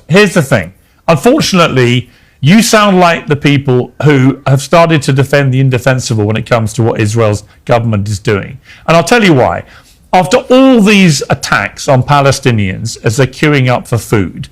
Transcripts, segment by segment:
Here's the thing. Unfortunately, you sound like the people who have started to defend the indefensible when it comes to what Israel's government is doing. And I'll tell you why. After all these attacks on Palestinians as they're queuing up for food,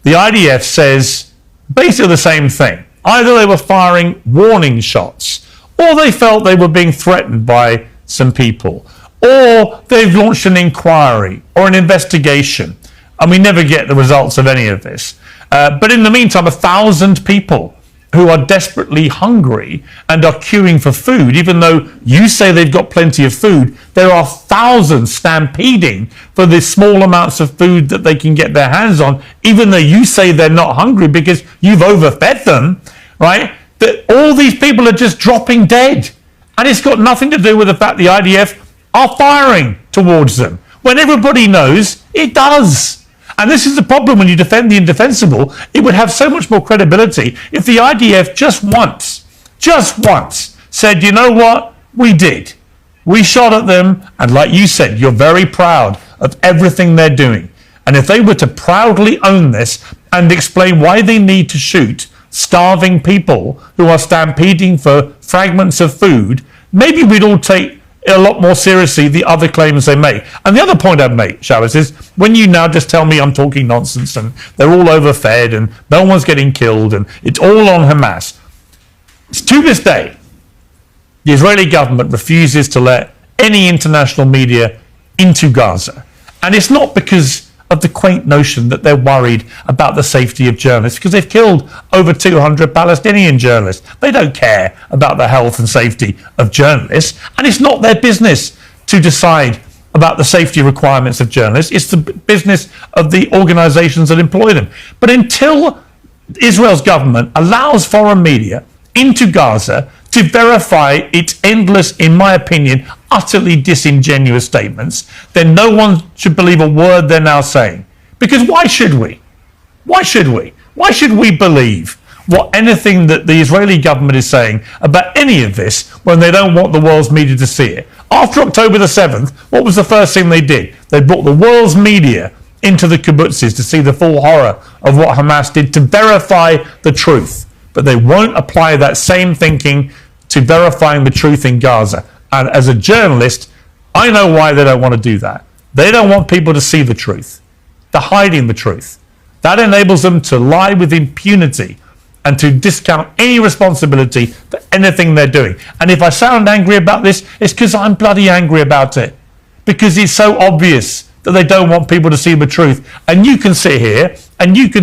the IDF says basically the same thing. Either they were firing warning shots, or they felt they were being threatened by some people, or they've launched an inquiry or an investigation, and we never get the results of any of this. But in the meantime, 1,000 people who are desperately hungry and are queuing for food, even though you say they've got plenty of food, there are thousands stampeding for the small amounts of food that they can get their hands on, even though you say they're not hungry because you've overfed them, right? That all these people are just dropping dead. And it's got nothing to do with the fact the IDF are firing towards them, when everybody knows it does. And this is the problem when you defend the indefensible. It would have so much more credibility if the IDF just once said, you know what, we did. We shot at them, and like you said, you're very proud of everything they're doing. And if they were to proudly own this and explain why they need to shoot starving people who are stampeding for fragments of food, maybe we'd all take a lot more seriously the other claims they make. And the other point I'd make, Shawaz, is when you now just tell me I'm talking nonsense and they're all overfed and no one's getting killed and it's all on Hamas. To this day, the Israeli government refuses to let any international media into Gaza. And it's not because of the quaint notion that they're worried about the safety of journalists, because they've killed over 200 Palestinian journalists. They don't care about the health and safety of journalists, and it's not their business to decide about the safety requirements of journalists. It's the business of the organizations that employ them. But until Israel's government allows foreign media into Gaza to verify its endless, in my opinion, utterly disingenuous statements, then no one should believe a word they're now saying. Because why should we? Why should we? Why should we believe anything that the Israeli government is saying about any of this when they don't want the world's media to see it? After October the 7th, what was the first thing they did? They brought the world's media into the kibbutzes to see the full horror of what Hamas did, to verify the truth. But they won't apply that same thinking to verifying the truth in Gaza. And as a journalist, I know why they don't want to do that. They don't want people to see the truth. They're hiding the truth. That enables them to lie with impunity and to discount any responsibility for anything they're doing. And if I sound angry about this, it's because I'm bloody angry about it. Because it's so obvious that they don't want people to see the truth. And you can sit here and you can